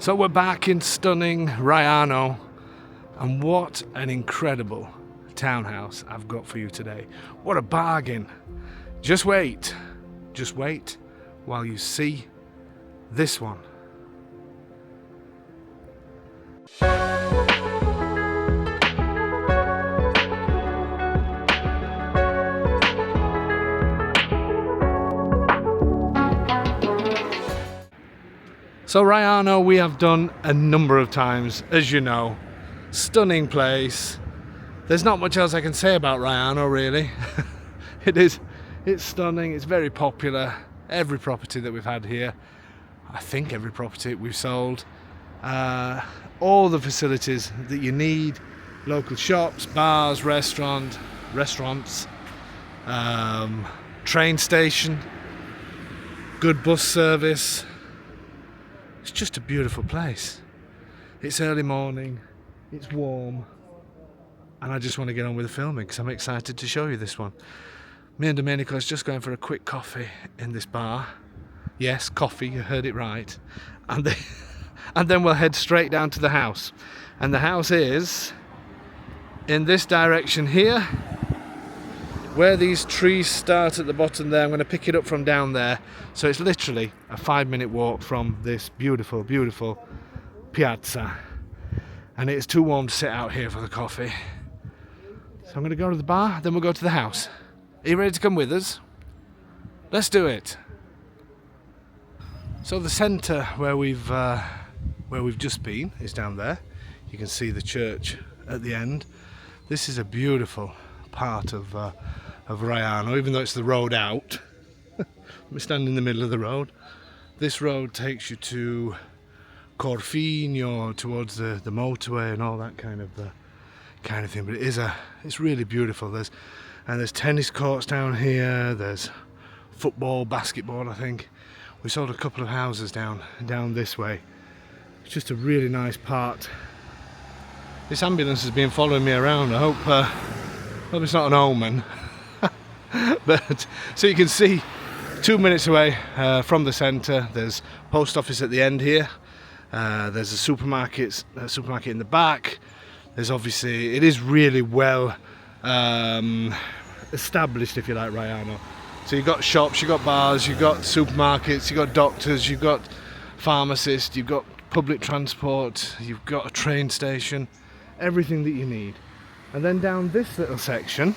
So we're back in stunning Raiano, and what an incredible townhouse I've got for you today. What a bargain. Just wait while you see this one. So Raiano we have done a number of times, as you know. Stunning place. There's not much else I can say about Raiano really. It's stunning, it's very popular. Every property that we've had here, I think every property we've sold, all the facilities that you need, local shops, bars, restaurants, train station, good bus service. It's just a beautiful place. It's early morning, it's warm, and I just want to get on with the filming because I'm excited to show you this one. Me and Domenico is just going for a quick coffee in this bar. Yes, coffee, you heard it right. And then we'll head straight down to the house. And the house is in this direction here, where these trees start at the bottom there. I'm going to pick it up from down there. So it's literally a 5-minute walk from this beautiful, beautiful piazza. And it's too warm to sit out here for the coffee. So I'm going to go to the bar, then we'll go to the house. Are you ready to come with us? Let's do it. So the centre where we've just been is down there. You can see the church at the end. This is a beautiful part of Raiano, even though it's the road out. We stand in the middle of the road. This road takes you to Corfino, towards the motorway and all that kind of thing. But it's really beautiful. There's tennis courts down here. There's football, basketball. I think we sold a couple of houses down this way. It's just a really nice part. This ambulance has been following me around. I hope it's not an omen. But so you can see 2 minutes away from the centre, there's post office at the end here. There's a supermarket in the back. There's obviously, it is really well established, if you like, Raiano. So you've got shops, you've got bars, you've got supermarkets, you've got doctors, you've got pharmacists, you've got public transport, you've got a train station, everything that you need. And then down this little section,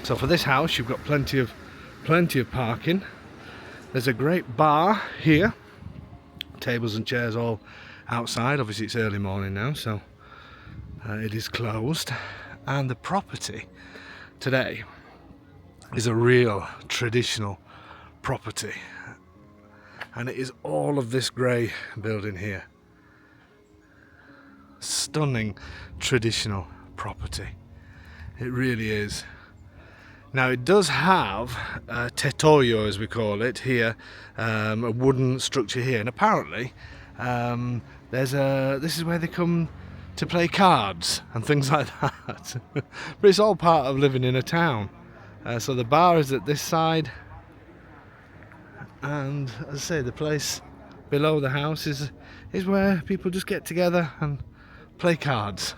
so for this house you've got plenty of parking. There's a great bar here, tables and chairs all outside. Obviously it's early morning now, so it is closed. And the property today is a real traditional property, and it is all of this grey building here. Stunning traditional property, it really is. Now it does have a tettoio, as we call it here, a wooden structure here, and apparently this is where they come to play cards and things like that. But it's all part of living in a town. So the bar is at this side, and as I say, the place below the house is where people just get together and play cards.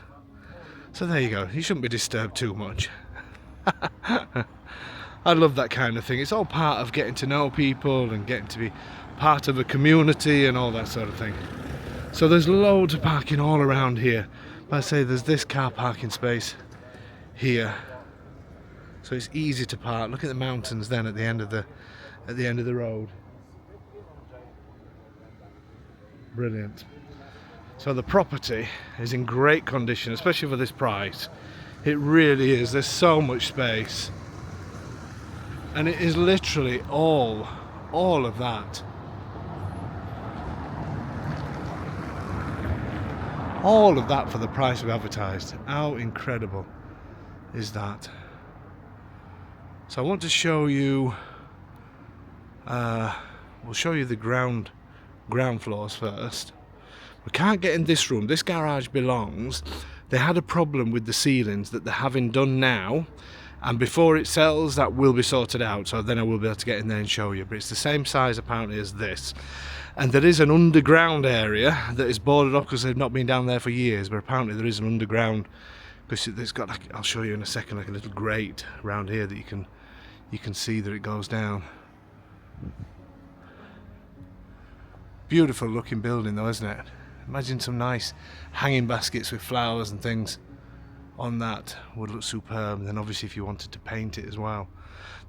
So there you go, you shouldn't be disturbed too much. I love that kind of thing. It's all part of getting to know people and getting to be part of a community and all that sort of thing. So there's loads of parking all around here. Like I say, there's this car parking space here, so it's easy to park. Look at the mountains then at the end of the road. Brilliant. So the property is in great condition, especially for this price. It really is. There's so much space, and it is literally all of that. All of that for the price we've advertised. How incredible is that? So I want to show you, we'll show you the ground floors first. We can't get in this room. This garage belongs. They had a problem with the ceilings that they're having done now, and before it sells that will be sorted out, so then I will be able to get in there and show you. But it's the same size apparently as this, and there is an underground area that is boarded up because they've not been down there for years, but apparently there is an underground, because it's got like, I'll show you in a second, like a little grate around here that you can see that it goes down. Beautiful looking building though, isn't it? Imagine some nice hanging baskets with flowers and things on that, would look superb. And then obviously if you wanted to paint it as well.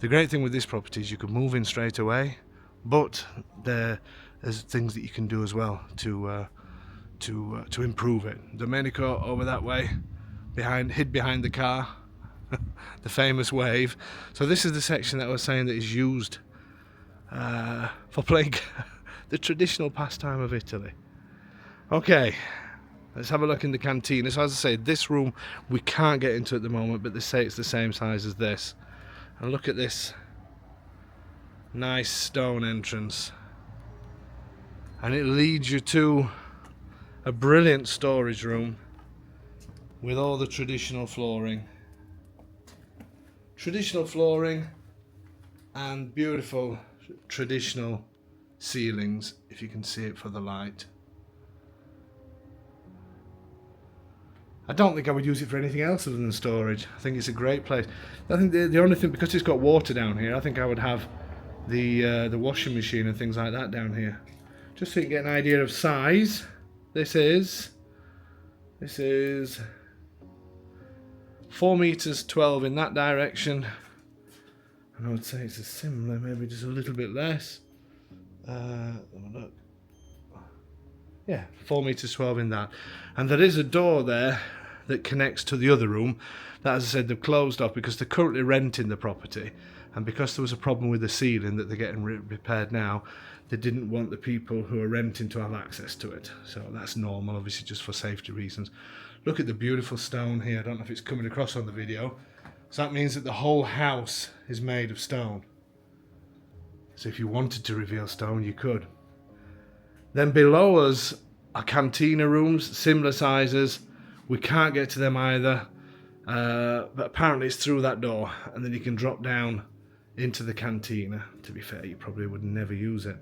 The great thing with this property is you could move in straight away, but there's things that you can do as well to improve it. Domenico over that way, hid behind the car, the famous wave. So this is the section that I was saying that is used for playing the traditional pastime of Italy. Okay, let's have a look in the cantina. So as I say, this room we can't get into at the moment, but they say it's the same size as this. And look at this nice stone entrance, and it leads you to a brilliant storage room with all the traditional flooring and beautiful traditional ceilings, if you can see it for the light. I don't think I would use it for anything else other than storage. I think it's a great place. I think the only thing, because it's got water down here, I think I would have the washing machine and things like that down here. Just so you can get an idea of size. This is 4 meters 12 in that direction, and I would say it's a similar, maybe just a little bit less. Look. Yeah, 4 meters 12 in that. And there is a door there that connects to the other room that, as I said, they've closed off because they're currently renting the property, and because there was a problem with the ceiling that they're getting repaired now, they didn't want the people who are renting to have access to it. So that's normal, obviously, just for safety reasons. Look at the beautiful stone here. I don't know if it's coming across on the video. So that means that the whole house is made of stone. So if you wanted to reveal stone, you could. Then below us are cantina rooms, similar sizes. We can't get to them either, but apparently it's through that door, and then you can drop down into the cantina. To be fair, you probably would never use it.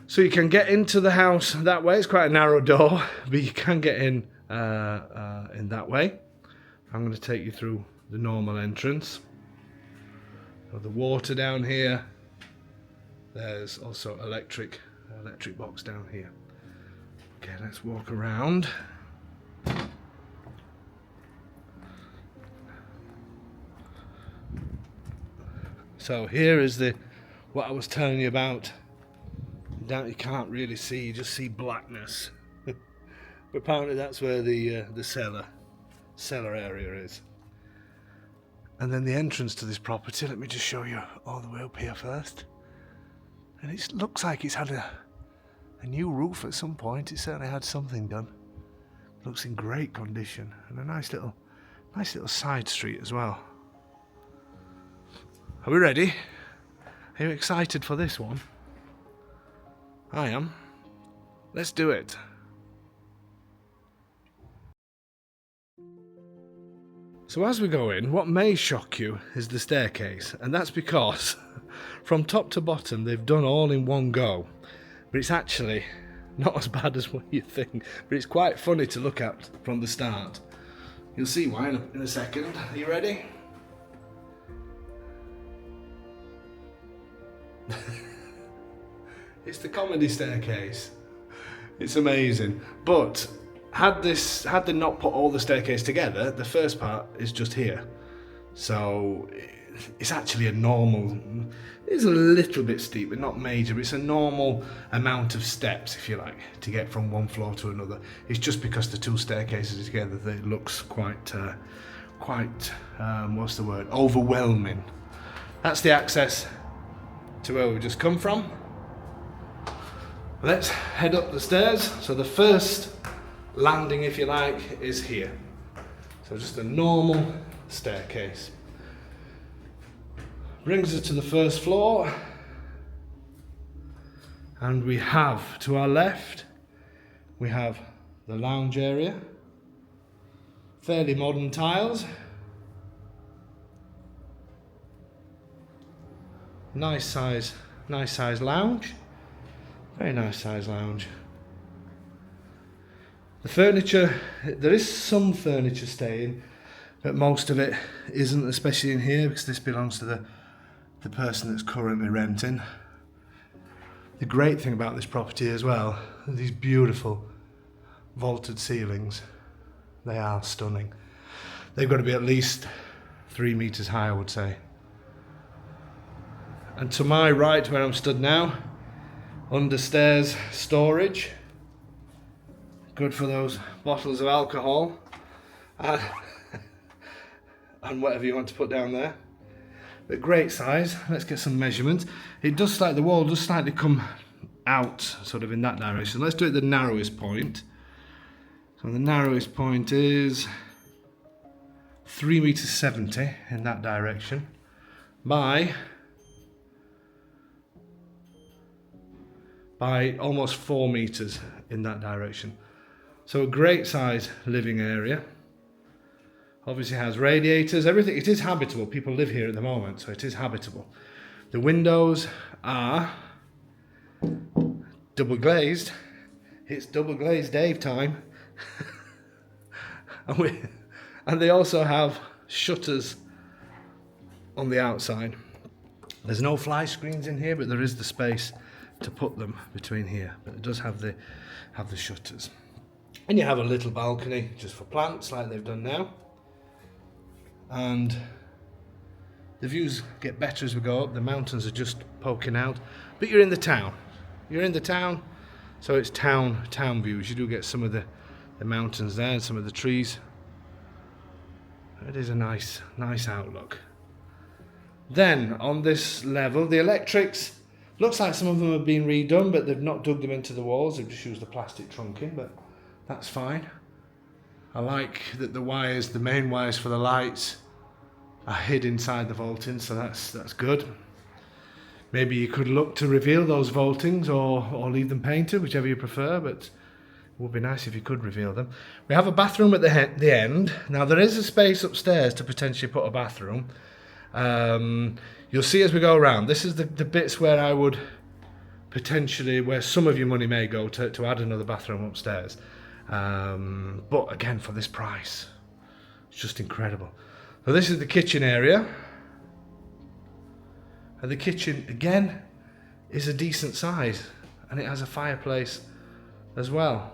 So you can get into the house that way. It's quite a narrow door, but you can get in that way. I'm going to take you through the normal entrance. So the water down here. There's also electric box down here. Okay, let's walk around. So here is what I was telling you about. Down you can't really see, you just see blackness. But apparently that's where the cellar area is. And then the entrance to this property, let me just show you all the way up here first. And it looks like it's had a new roof at some point. It certainly had something done. Looks in great condition, and a nice little side street as well. Are we ready? Are you excited for this one? I am. Let's do it. So as we go in, what may shock you is the staircase, and that's because from top to bottom they've done all in one go, but it's actually not as bad as what you think, but it's quite funny to look at from the start. You'll see why in a second. Are you ready? It's the comedy staircase. It's amazing, but had they not put all the staircase together, the first part is just here. So it's actually a normal, it's a little bit steep, but not major, but it's a normal amount of steps, if you like, to get from one floor to another. It's just because the two staircases are together that it looks quite, what's the word, overwhelming. That's the access to where we've just come from. Let's head up the stairs. So the first landing, if you like, is here. So just a normal staircase. Brings us to the first floor, and we have, to our left, we have the lounge area. Fairly modern tiles. Nice size lounge. Very nice size lounge. The furniture, there is some furniture staying, but most of it isn't, especially in here, because this belongs to the person that's currently renting. The great thing about this property as well, these beautiful vaulted ceilings. They are stunning. They've got to be at least 3 meters high, I would say. And to my right, where I'm stood now, under stairs storage. Good for those bottles of alcohol and whatever you want to put down there. But great size. Let's get some measurements. It does the wall does slightly come out, sort of in that direction. Let's do it at the narrowest point. So the narrowest point is 3.70 meters in that direction by almost 4 meters in that direction. So a great size living area. Obviously has radiators, everything. It is habitable. People live here at the moment, so it is habitable. The windows are double glazed. It's double glazed Dave time. and they also have shutters on the outside. There's no fly screens in here, but there is the space to put them between here. But it does have the shutters. And you have a little balcony just for plants, like they've done now. And the views get better as we go up. The mountains are just poking out, but you're in the town. You're in the town, so it's town views. You do get some of the mountains there and some of the trees. It is a nice outlook. Then on this level, the electrics, looks like some of them have been redone, but they've not dug them into the walls. They've just used the plastic trunking, but that's fine. I like that the wires, the main wires for the lights, are hid inside the vaulting, so that's good. Maybe you could look to reveal those vaultings or leave them painted, whichever you prefer, but it would be nice if you could reveal them. We have a bathroom at the end. Now there is a space upstairs to potentially put a bathroom. You'll see as we go around. This is the bits where I would potentially, where some of your money may go to add another bathroom upstairs. But again, for this price, it's just incredible. So this is the kitchen area. And the kitchen, again, is a decent size. And it has a fireplace as well.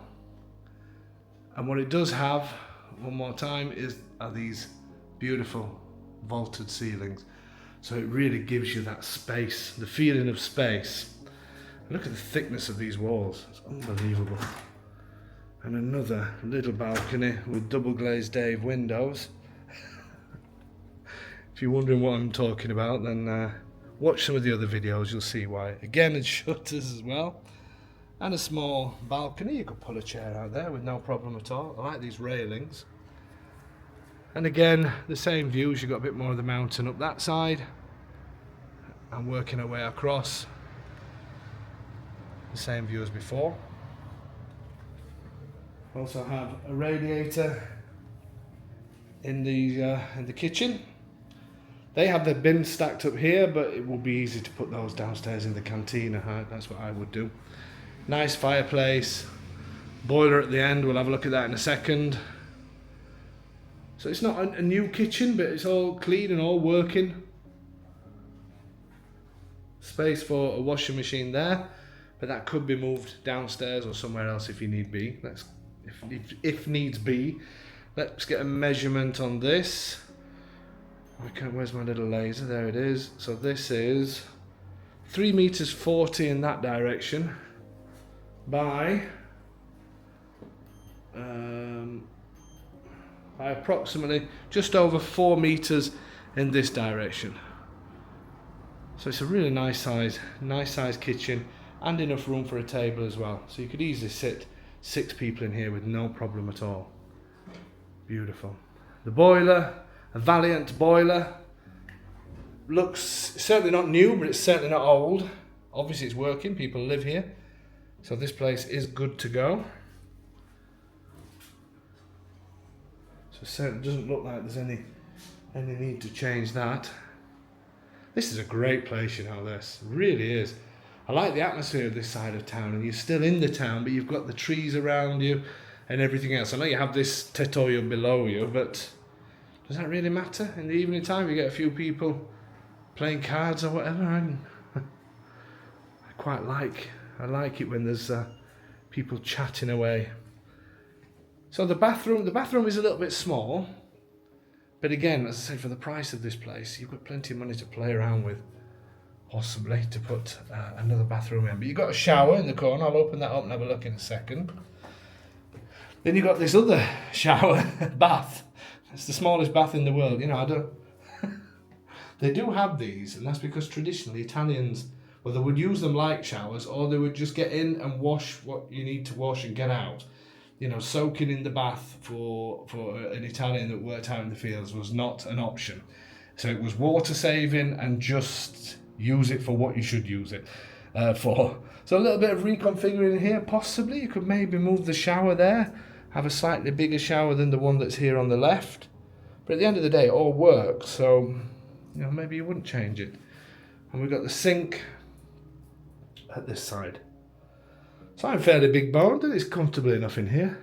And what it does have, one more time, are these beautiful vaulted ceilings. So it really gives you that space, the feeling of space. Look at the thickness of these walls. It's unbelievable. And another little balcony with double glazed Dave windows. If you're wondering what I'm talking about, then watch some of the other videos, you'll see why. Again, it's shutters as well. And a small balcony. You could pull a chair out there with no problem at all. I like these railings. And again, the same views. You've got a bit more of the mountain up that side. And working our way across. The same view as before. Also have a radiator in the kitchen. They have their bins stacked up here, but it will be easy to put those downstairs in the cantina. That's what I would do. Nice fireplace, boiler at the end. We'll have a look at that in a second. So it's not a new kitchen, but it's all clean and all working. Space for a washing machine there, but that could be moved downstairs or somewhere else if you need be. If needs be. Let's get a measurement on this. Where's my little laser? There it is. So this is 3.40 meters in that direction by approximately just over 4 meters in this direction. So it's a really nice size kitchen and enough room for a table as well. So you could easily sit 6 people in here with no problem at all. Beautiful. The boiler, a Valiant boiler. Looks certainly not new, but it's certainly not old. Obviously it's working, people live here. So this place is good to go. So it certainly doesn't look like there's any need to change that. This is a great place, you know, this really is. I like the atmosphere of this side of town, and you're still in the town, but you've got the trees around you and everything else. I know you have this tettoio below you, but does that really matter? In the evening time, you get a few people playing cards or whatever. I like it when there's people chatting away. So the bathroom is a little bit small, but again, as I said, for the price of this place, you've got plenty of money to play around with, possibly to put another bathroom in. But you've got a shower in the corner. I'll open that up and have a look in a second. Then you've got this other shower bath. It's the smallest bath in the world. You know, I don't. They do have these, and that's because traditionally Italians, well, they would use them like showers, or they would just get in and wash what you need to wash and get out. You know, soaking in the bath for an Italian that worked out in the fields was not an option. So it was water saving and just use it for what you should use it for. So a little bit of reconfiguring here, possibly. You could maybe move the shower there, have a slightly bigger shower than the one that's here on the left. But at the end of the day, it all works, so you know, maybe you wouldn't change it. And we've got the sink at this side. So I'm fairly big boned and it's comfortable enough in here.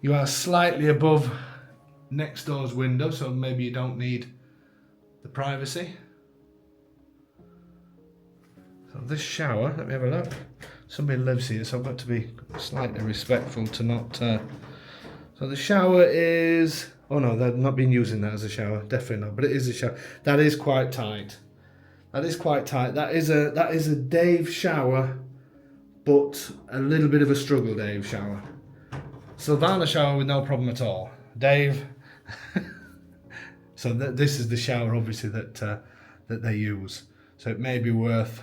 You are slightly above next door's window, so maybe you don't need the privacy. So this shower, let me have a look. Somebody lives here, so I've got to be slightly respectful to not... So the shower is... Oh no, they've not been using that as a shower, definitely not, but it is a shower. That is quite tight. That is quite tight. That is a Dave shower, but a little bit of a struggle Dave shower. Silvana shower with no problem at all. Dave. So this is the shower obviously that they use. So it may be worth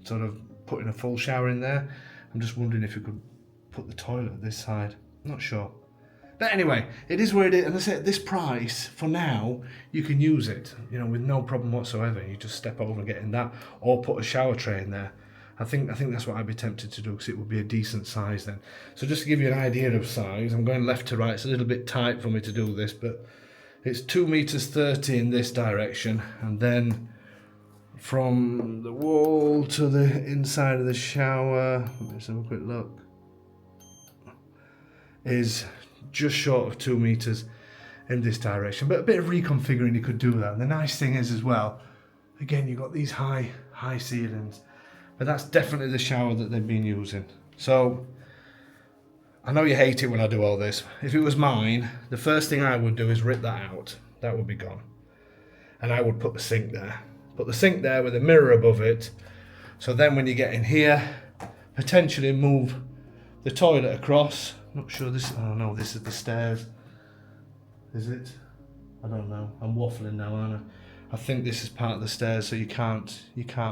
sort of putting a full shower in there. I'm just wondering if you could put the toilet at this side. I'm not sure. But anyway, it is where it is. And I say at this price, for now, you can use it, you know, with no problem whatsoever. You just step over and get in that, or put a shower tray in there. I think that's what I'd be tempted to do, because it would be a decent size then. So just to give you an idea of size, I'm going left to right. It's a little bit tight for me to do this, but it's 2 meters 30 in this direction, and then from the wall to the inside of the shower, let's have a quick look, is just short of 2 meters in this direction. But a bit of reconfiguring, you could do that. And the nice thing is as well, again, you've got these high ceilings, but that's definitely the shower that they've been using. So I know you hate it when I do all this. If it was mine, the first thing I would do is rip that out. That would be gone. And I would put the sink there. Put the sink there with a mirror above it. So then when you get in here, potentially move the toilet across. Not sure this, oh no, this is the stairs. Is it? I don't know. I'm waffling now, aren't I? I think this is part of the stairs, so you can't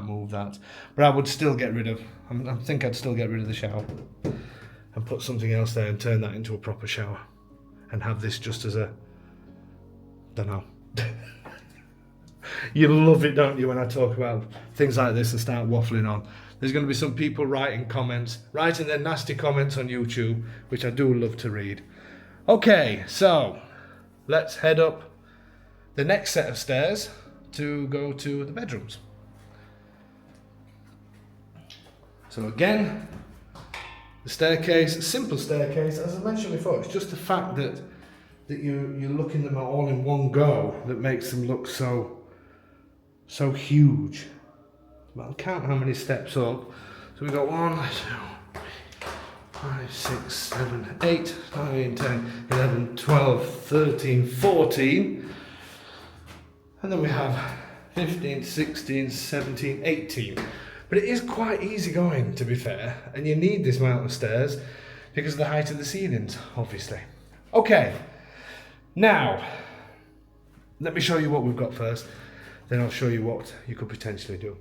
move that. But I would still get rid of, I think I'd still get rid of the shower and put something else there and turn that into a proper shower and have this just as a, don't know. You love it, don't you, when I talk about things like this and start waffling on. There's going to be some people writing their nasty comments on YouTube, which I do love to read. Okay, so let's head up the next set of stairs to go to the bedrooms. So again, the staircase, a simple staircase, as I mentioned before, it's just the fact that you're looking at them all in one go that makes them look so huge. But I'll count how many steps up. So we've got 1, 2, 5, 6, 7, 8, 9, 10, 11, 12, 13, 14. And then we have 15, 16, 17, 18. But it is quite easy going, to be fair. And you need this amount of stairs because of the height of the ceilings, obviously. Okay, now, let me show you what we've got first. Then I'll show you what you could potentially do.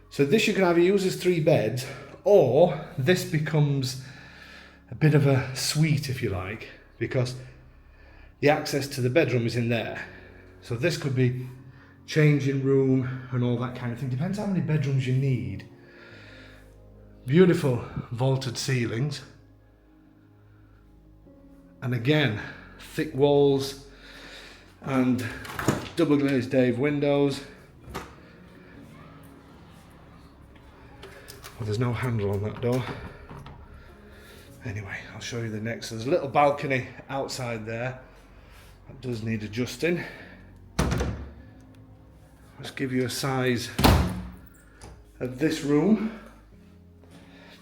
So this you can either use as 3 beds, or this becomes a bit of a suite, if you like, because the access to the bedroom is in there. So this could be changing room and all that kind of thing. Depends how many bedrooms you need. Beautiful vaulted ceilings. And again, thick walls and double glazed Dave windows. Well, there's no handle on that door. Anyway, I'll show you the next. There's a little balcony outside there that does need adjusting. Let's give you a size of this room.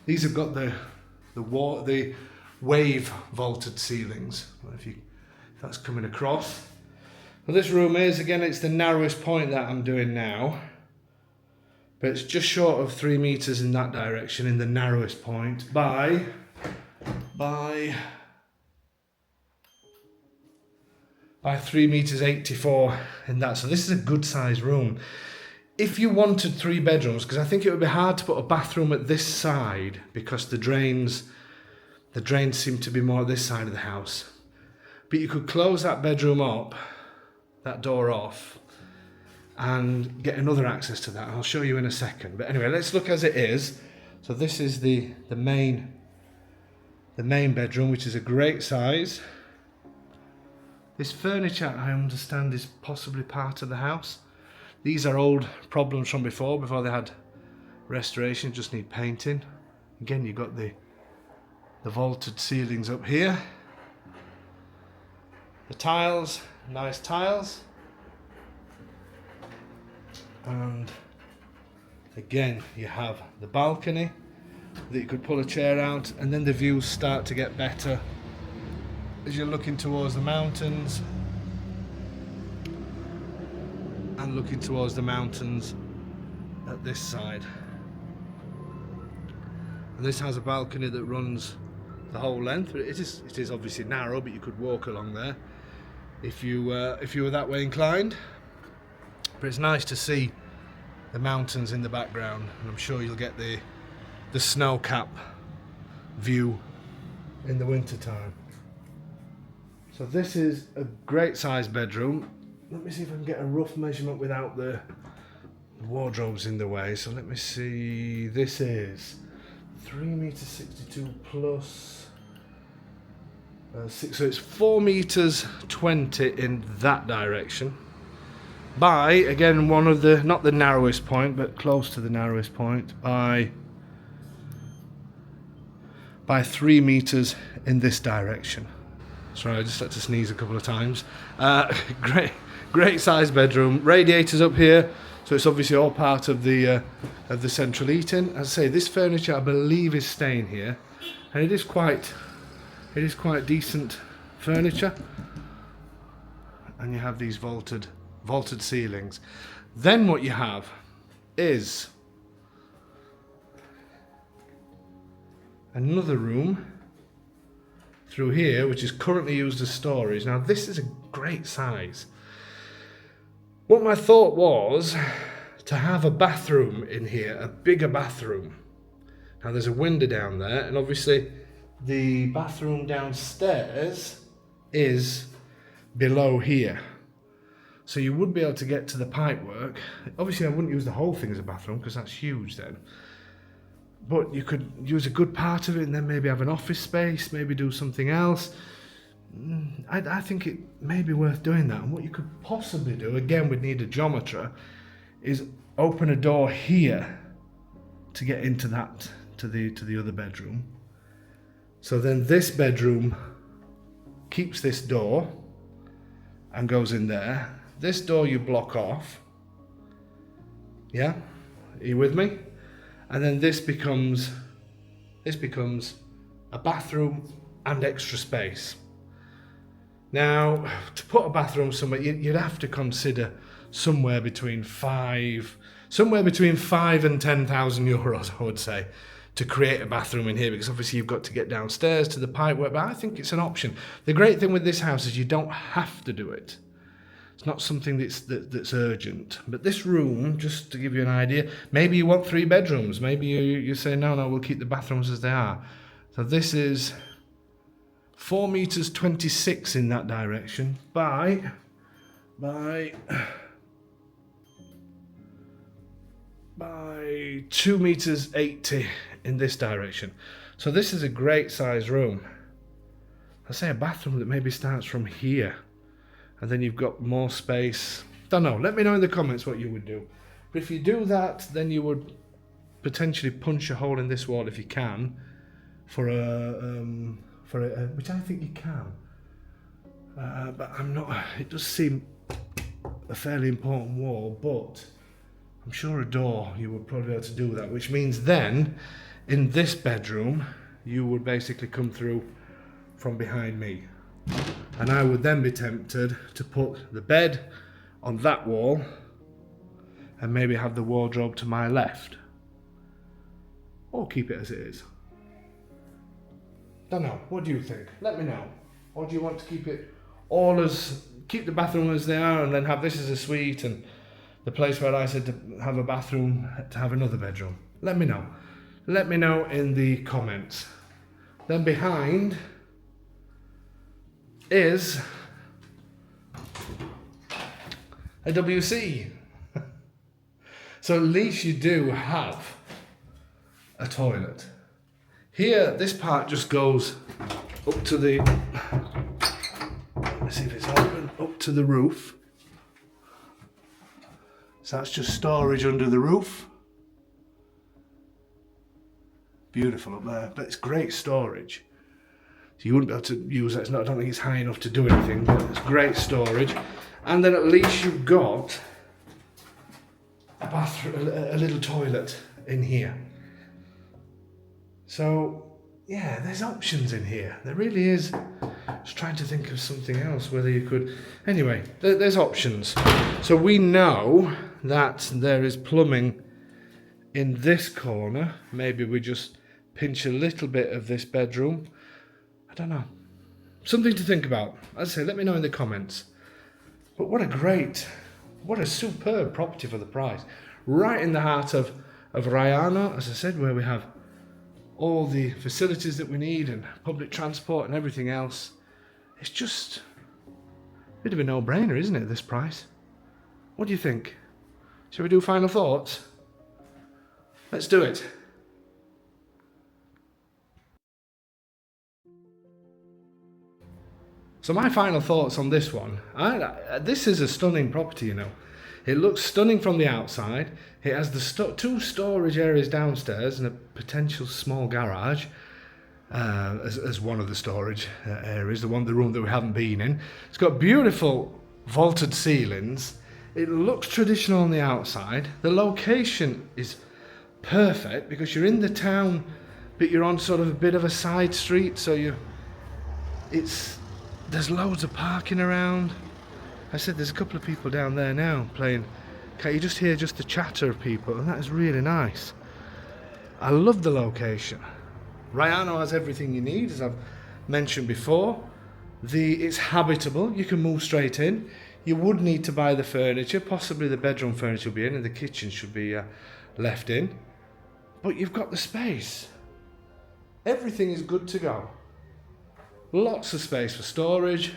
These have got the wave vaulted ceilings. If that's coming across. Well, this room is, again, it's the narrowest point that I'm doing now, but it's just short of 3 meters in that direction in the narrowest point by 3 meters 84 in that. So this is a good sized room. If you wanted 3 bedrooms, because I think it would be hard to put a bathroom at this side because the drains seem to be more at this side of the house. But you could close that bedroom up, that door off, and get another access to that. I'll show you in a second. But anyway, let's look as it is. So this is the main bedroom, which is a great size. This furniture, I understand, is possibly part of the house. These are old problems from before they had restoration, just need painting. Again, you've got the vaulted ceilings up here. The tiles, nice tiles. And again, you have the balcony that you could pull a chair out, and then the views start to get better as you're looking towards the mountains and looking towards the mountains at this side. And this has a balcony that runs the whole length. It is obviously narrow, but you could walk along there if you were that way inclined. But it's nice to see the mountains in the background, and I'm sure you'll get the snow cap view in the winter time. So this is a great sized bedroom. Let me see if I can get a rough measurement without the wardrobes in the way. So let me see, this is 3 meters 62 plus 6, so it's 4 meters 20 in that direction by, again, one of the, not the narrowest point, but close to the narrowest point, by 3 meters in this direction. Sorry, I just had to sneeze a couple of times. Great sized bedroom. Radiators up here, so it's obviously all part of the central heating. As I say, this furniture I believe is staying here, and it is quite decent furniture. And you have these vaulted ceilings. Then what you have is another room through here, which is currently used as storage. Now this is a great size. What my thought was to have a bathroom in here, a bigger bathroom. Now there's a window down there, and obviously the bathroom downstairs is below here. So you would be able to get to the pipework. Obviously I wouldn't use the whole thing as a bathroom because that's huge then. But you could use a good part of it and then maybe have an office space, maybe do something else. I think it may be worth doing that. And what you could possibly do, again, we'd need a geometer, is open a door here to get into that, to the other bedroom. So then this bedroom keeps this door and goes in there. This door you block off. Yeah? Are you with me? And then this becomes a bathroom and extra space. Now, to put a bathroom somewhere, you'd have to consider somewhere between 5 and 10,000 euros, I would say, to create a bathroom in here, because obviously you've got to get downstairs to the pipework, but I think it's an option. The great thing with this house is you don't have to do it. It's not something that's urgent. But this room, just to give you an idea, maybe you want 3 bedrooms. Maybe you say, no, we'll keep the bathrooms as they are. So this is 4 meters 26 in that direction by 2 meters 80 in this direction. So this is a great size room. I say a bathroom that maybe starts from here, and then you've got more space. Don't know. Let me know in the comments what you would do. But if you do that, then you would potentially punch a hole in this wall if you can, for a which I think you can. But I'm not. It does seem a fairly important wall, but I'm sure a door you would probably be able to do that. Which means then, in this bedroom, you would basically come through from behind me, and I would then be tempted to put the bed on that wall, and maybe have the wardrobe to my left, or keep it as it is. Don't know. What do you think? Let me know. Or do you want to keep it all as, keep the bathroom as they are, and then have this as a suite and the place where I said to have a bathroom to have another bedroom? Let me know. Let me know in the comments. Then behind is a WC. So at least you do have a toilet. Here, this part just goes up to the, let's see if it's open, up to the roof. So that's just storage under the roof. Beautiful up there, but it's great storage. So you wouldn't be able to use that. It's not, I don't think it's high enough to do anything, but it's great storage. And then at least you've got a bathroom, a little toilet in here. So yeah, there's options in here. There really is. Just trying to think of something else, whether you could. Anyway, there's options. So we know that there is plumbing in this corner. Maybe we just pinch a little bit of this bedroom. I don't know. Something to think about. As I say, let me know in the comments. But what a superb property for the price. Right in the heart of Raiano, as I said, where we have all the facilities that we need and public transport and everything else. It's just a bit of a no-brainer, isn't it, at this price? What do you think? Shall we do final thoughts? Let's do it. So my final thoughts on this one. This is a stunning property, you know. It looks stunning from the outside. It has the two storage areas downstairs and a potential small garage as one of the storage areas, the room that we haven't been in. It's got beautiful vaulted ceilings. It looks traditional on the outside. The location is perfect because you're in the town, but you're on sort of a bit of a side street, so there's loads of parking around. I said there's a couple of people down there now playing. Can't you just hear just the chatter of people? And that is really nice. I love the location. Raiano has everything you need, as I've mentioned before. It's habitable. You can move straight in. You would need to buy the furniture. Possibly the bedroom furniture will be in and the kitchen should be left in. But you've got the space. Everything is good to go. Lots of space for storage.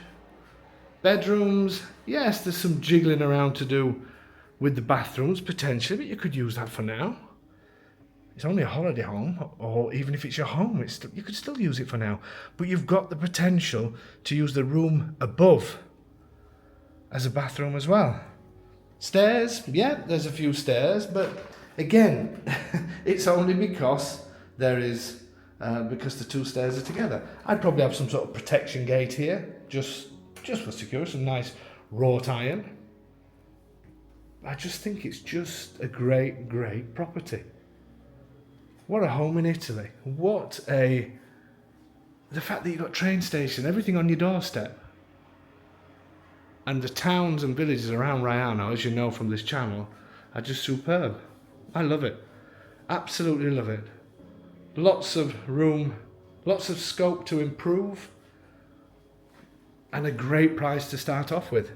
Bedrooms, yes, there's some jiggling around to do with the bathrooms potentially, but you could use that for now. It's only a holiday home, or even if it's your home, you could still use it for now. But you've got the potential to use the room above as a bathroom as well. Stairs, yeah, there's a few stairs, but again, it's only because because the two stairs are together. I'd probably have some sort of protection gate here, just for security, some nice wrought iron. I just think it's just a great, great property. What a home in Italy. The fact that you've got train station, everything on your doorstep. And the towns and villages around Raiano, as you know from this channel, are just superb. I love it. Absolutely love it. Lots of room, lots of scope to improve, and a great price to start off with.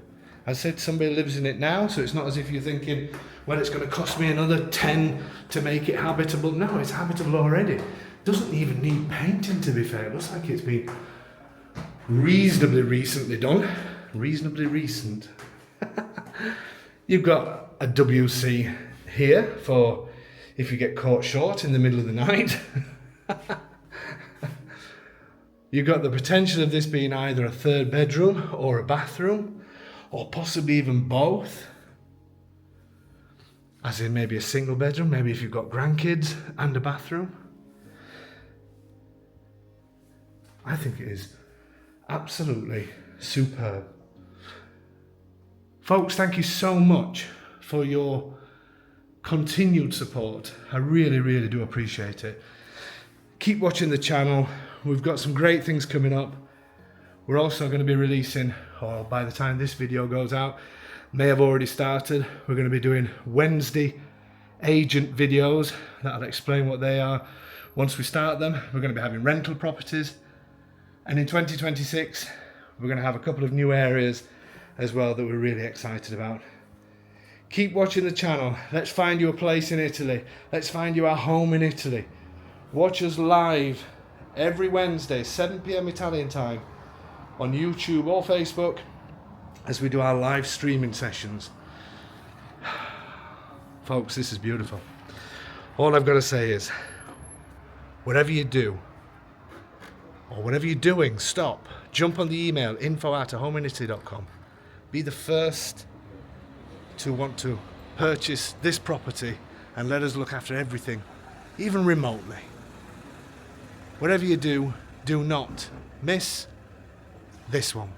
As I said, somebody lives in it now, so it's not as if you're thinking, well, it's going to cost me another 10 to make it habitable. No, it's habitable already. Doesn't even need painting, to be fair. It looks like it's been reasonably recently done. Reasonably recent. You've got a WC here for if you get caught short in the middle of the night. You've got the potential of this being either a third bedroom or a bathroom, or possibly even both. as in maybe a single bedroom, maybe if you've got grandkids and a bathroom. I think it is absolutely superb. Folks, thank you so much for your continued support. I really, really do appreciate it. Keep watching the channel. We've got some great things coming up. We're also going to be releasing, or by the time this video goes out, may have already started, we're going to be doing Wednesday agent videos. That'll explain what they are. Once we start them, we're going to be having rental properties. And in 2026, we're going to have a couple of new areas as well that we're really excited about. Keep watching the channel. Let's find you a place in Italy. Let's find you a home in Italy. Watch us live every Wednesday, 7 p.m. Italian time, on YouTube or Facebook, as we do our live streaming sessions. Folks, this is beautiful. All I've got to say is, whatever you do, or whatever you're doing, stop. Jump on the email, info@ahomeinitaly.com. Be the first to want to purchase this property and let us look after everything, even remotely. Whatever you do, do not miss this one.